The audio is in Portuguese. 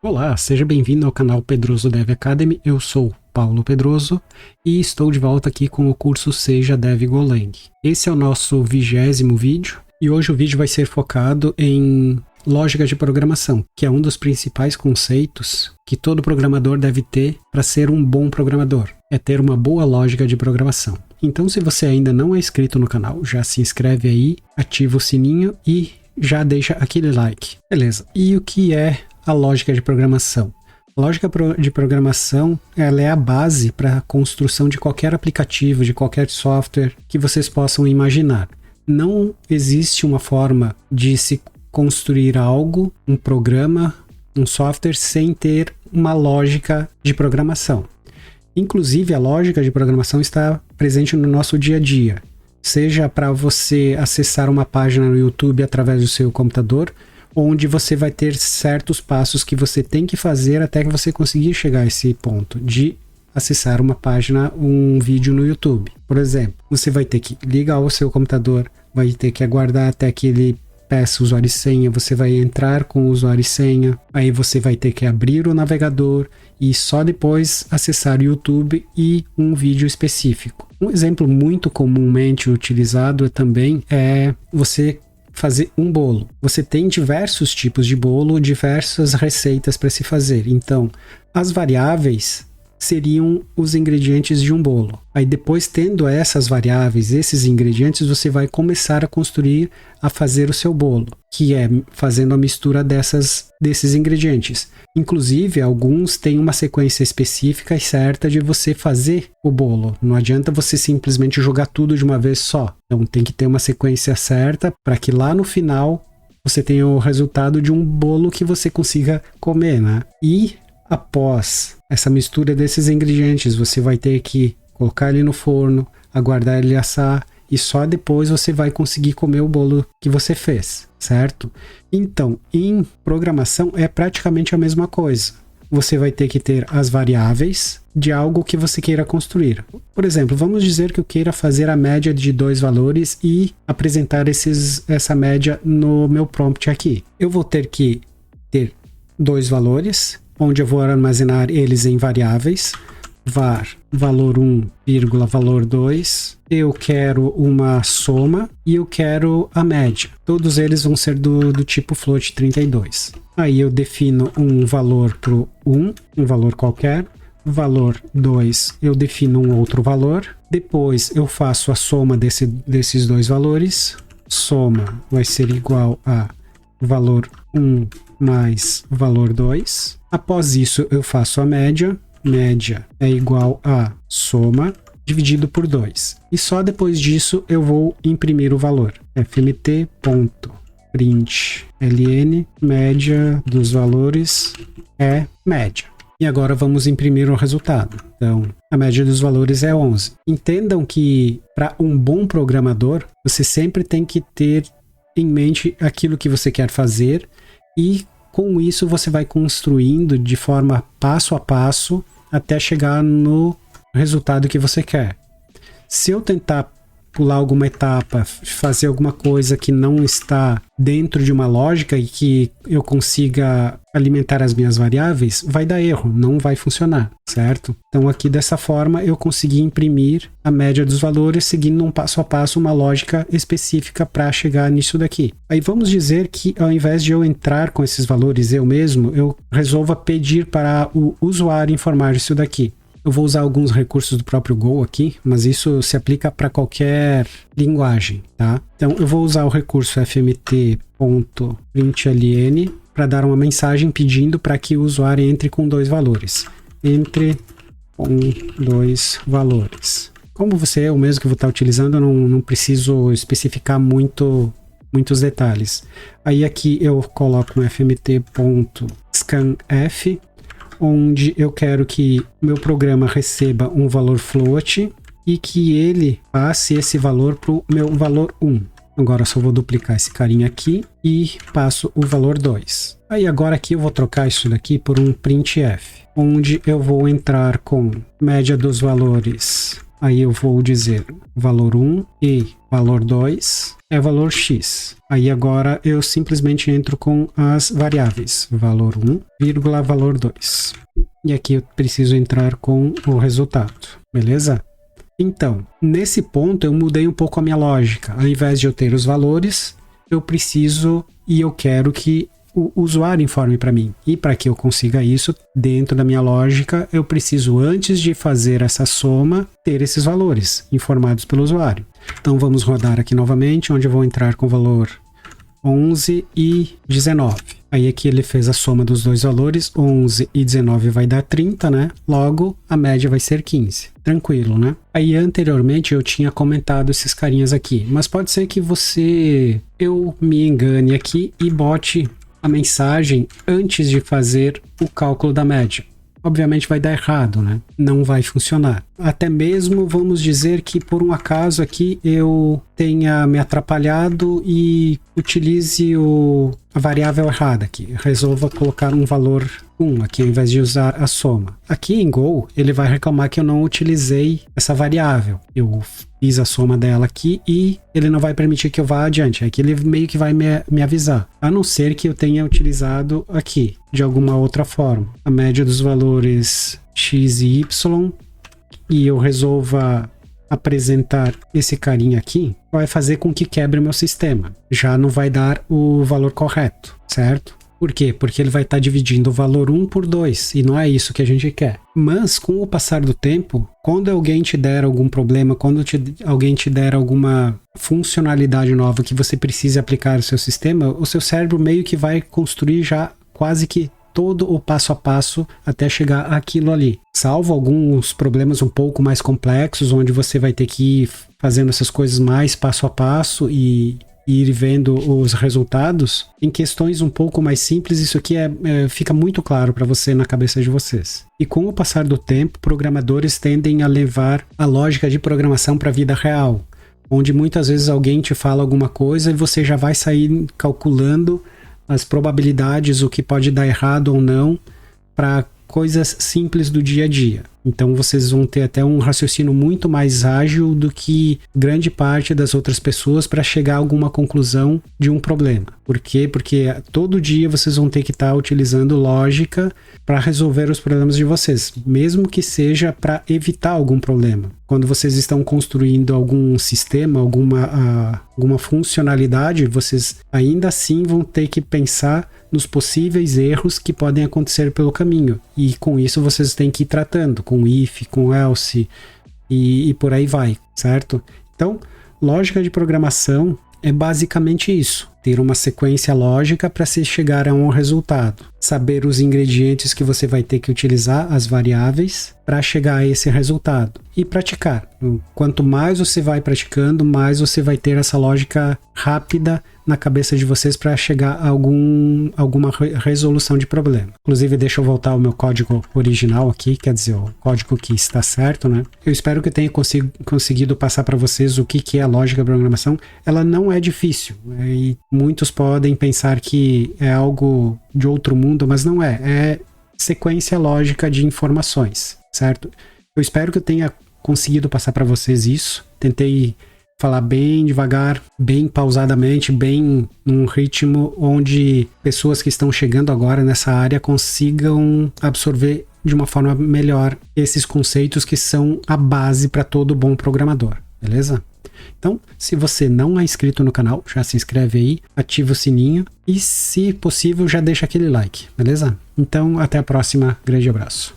Olá, seja bem-vindo ao canal Pedroso Dev Academy. Eu sou Paulo Pedroso e estou de volta aqui com o curso Seja Dev Golang. Esse é o nosso 20º vídeo e hoje o vídeo vai ser focado em lógica de programação, que é um dos principais conceitos que todo programador deve ter para ser um bom programador, é ter uma boa lógica de programação. Então, se você ainda não é inscrito no canal, já se inscreve aí, ativa o sininho e já deixa aquele like. Beleza, e o que é a lógica de programação? A lógica de programação, ela é a base para a construção de qualquer aplicativo, de qualquer software que vocês possam imaginar. Não existe uma forma de se construir algo, um programa, um software, sem ter uma lógica de programação. Inclusive, a lógica de programação está presente no nosso dia a dia. Seja para você acessar uma página no YouTube através do seu computador, onde você vai ter certos passos que você tem que fazer até que você conseguir chegar a esse ponto de acessar uma página, um vídeo no YouTube. Por exemplo, você vai ter que ligar o seu computador, vai ter que aguardar até que ele peça usuário e senha, você vai entrar com o usuário e senha, aí você vai ter que abrir o navegador e só depois acessar o YouTube e um vídeo específico. Um exemplo muito comumente utilizado também é você fazer um bolo. Você tem diversos tipos de bolo, diversas receitas para se fazer. Então, as variáveis seriam os ingredientes de um bolo. Aí depois, tendo essas variáveis, esses ingredientes, você vai começar a construir, a fazer o seu bolo, que é fazendo a mistura desses ingredientes. Inclusive, alguns têm uma sequência específica e certa de você fazer o bolo. Não adianta você simplesmente jogar tudo de uma vez só. Então tem que ter uma sequência certa para que lá no final você tenha o resultado de um bolo que você consiga comer, né? E após essa mistura desses ingredientes, você vai ter que colocar ele no forno, aguardar ele assar e só depois você vai conseguir comer o bolo que você fez, certo? Então, em programação é praticamente a mesma coisa. Você vai ter que ter as variáveis de algo que você queira construir. Por exemplo, vamos dizer que eu queira fazer a média de dois valores e apresentar essa média no meu prompt aqui. Eu vou ter que ter dois valores, onde eu vou armazenar eles em variáveis, var valor 1, valor 2, eu quero uma soma e eu quero a média. Todos eles vão ser do tipo float 32. Aí eu defino um valor para o 1, um valor qualquer, valor 2 eu defino um outro valor, depois eu faço a soma desses dois valores, soma vai ser igual a valor 1 mais valor 2. Após isso, eu faço a média. Média é igual a soma dividido por 2. E só depois disso eu vou imprimir o valor. fmt.println média dos valores é média. E agora vamos imprimir o resultado. Então, a média dos valores é 11. Entendam que para um bom programador, você sempre tem que ter em mente aquilo que você quer fazer e com isso você vai construindo de forma passo a passo até chegar no resultado que você quer. Se eu tentar pular alguma etapa, fazer alguma coisa que não está dentro de uma lógica e que eu consiga alimentar as minhas variáveis, vai dar erro, não vai funcionar, certo? Então aqui dessa forma eu consegui imprimir a média dos valores seguindo um passo a passo, uma lógica específica para chegar nisso daqui. Aí vamos dizer que ao invés de eu entrar com esses valores eu mesmo, eu resolva pedir para o usuário informar isso daqui. Eu vou usar alguns recursos do próprio Go aqui, mas isso se aplica para qualquer linguagem, tá? Então eu vou usar o recurso fmt.println para dar uma mensagem pedindo para que o usuário entre com dois valores. Entre com dois valores. Como você é o mesmo que eu vou estar utilizando, eu não preciso especificar muitos detalhes. Aí aqui eu coloco no fmt.scanf, onde eu quero que meu programa receba um valor float e que ele passe esse valor para o meu valor 1. Agora eu só vou duplicar esse carinha aqui e passo o valor 2. Aí agora aqui eu vou trocar isso daqui por um printf, onde eu vou entrar com média dos valores Aí eu vou dizer valor 1 e valor 2 é valor x. Aí agora eu simplesmente entro com as variáveis valor 1, vírgula, valor 2. E aqui eu preciso entrar com o resultado, beleza? Então, nesse ponto eu mudei um pouco a minha lógica. Ao invés de eu ter os valores, eu preciso e eu quero que o usuário informe para mim. E para que eu consiga isso, dentro da minha lógica, eu preciso, antes de fazer essa soma, ter esses valores informados pelo usuário. Então vamos rodar aqui novamente, onde eu vou entrar com o valor 11 e 19. Aí aqui ele fez a soma dos dois valores, 11 e 19 vai dar 30, né? Logo, a média vai ser 15. Tranquilo, né? Aí anteriormente eu tinha comentado esses carinhas aqui, mas pode ser que eu me engane aqui e bote a mensagem antes de fazer o cálculo da média. Obviamente vai dar errado, né? Não vai funcionar. Até mesmo vamos dizer que por um acaso aqui eu tenha me atrapalhado e utilize a variável errada aqui. Resolva colocar um valor 1 aqui ao invés de usar a soma. Aqui em Go ele vai reclamar que eu não utilizei essa variável. Eu fiz a soma dela aqui e ele não vai permitir que eu vá adiante. Aqui ele meio que vai me avisar. A não ser que eu tenha utilizado aqui de alguma outra forma. A média dos valores x e y e eu resolva apresentar esse carinha aqui, vai fazer com que quebre o meu sistema. Já não vai dar o valor correto, certo? Por quê? Porque ele vai estar dividindo o valor 1 por 2 e não é isso que a gente quer. Mas com o passar do tempo, quando alguém te der algum problema, quando alguém te der alguma funcionalidade nova que você precise aplicar no seu sistema, o seu cérebro meio que vai construir já quase que todo o passo a passo até chegar àquilo ali. Salvo alguns problemas um pouco mais complexos, onde você vai ter que ir fazendo essas coisas mais passo a passo e ir vendo os resultados. Em questões um pouco mais simples, isso aqui fica muito claro para você na cabeça de vocês. E com o passar do tempo, programadores tendem a levar a lógica de programação para a vida real, onde muitas vezes alguém te fala alguma coisa e você já vai sair calculando as probabilidades, o que pode dar errado ou não, para coisas simples do dia a dia. Então vocês vão ter até um raciocínio muito mais ágil do que grande parte das outras pessoas para chegar a alguma conclusão de um problema. Por quê? Porque todo dia vocês vão ter que estar utilizando lógica para resolver os problemas de vocês, mesmo que seja para evitar algum problema. Quando vocês estão construindo algum sistema, alguma funcionalidade, vocês ainda assim vão ter que pensar nos possíveis erros que podem acontecer pelo caminho. E com isso vocês têm que ir tratando, com if, com else e por aí vai, certo? Então, lógica de programação é basicamente isso. Ter uma sequência lógica para se chegar a um resultado. Saber os ingredientes que você vai ter que utilizar, as variáveis, para chegar a esse resultado. E praticar. Quanto mais você vai praticando, mais você vai ter essa lógica rápida na cabeça de vocês para chegar a alguma resolução de problema. Inclusive, deixa eu voltar ao meu código original aqui, quer dizer, o código que está certo, né? Eu espero que eu tenha conseguido passar para vocês o que é a lógica de programação. Ela não é difícil, e muitos podem pensar que é algo de outro mundo, mas não é. É sequência lógica de informações, certo? Eu espero que eu tenha conseguido passar para vocês isso. Tentei falar bem devagar, bem pausadamente, bem num ritmo onde pessoas que estão chegando agora nessa área consigam absorver de uma forma melhor esses conceitos que são a base para todo bom programador, beleza? Então, se você não é inscrito no canal, já se inscreve aí, ativa o sininho e, se possível, já deixa aquele like, beleza? Então, até a próxima, grande abraço.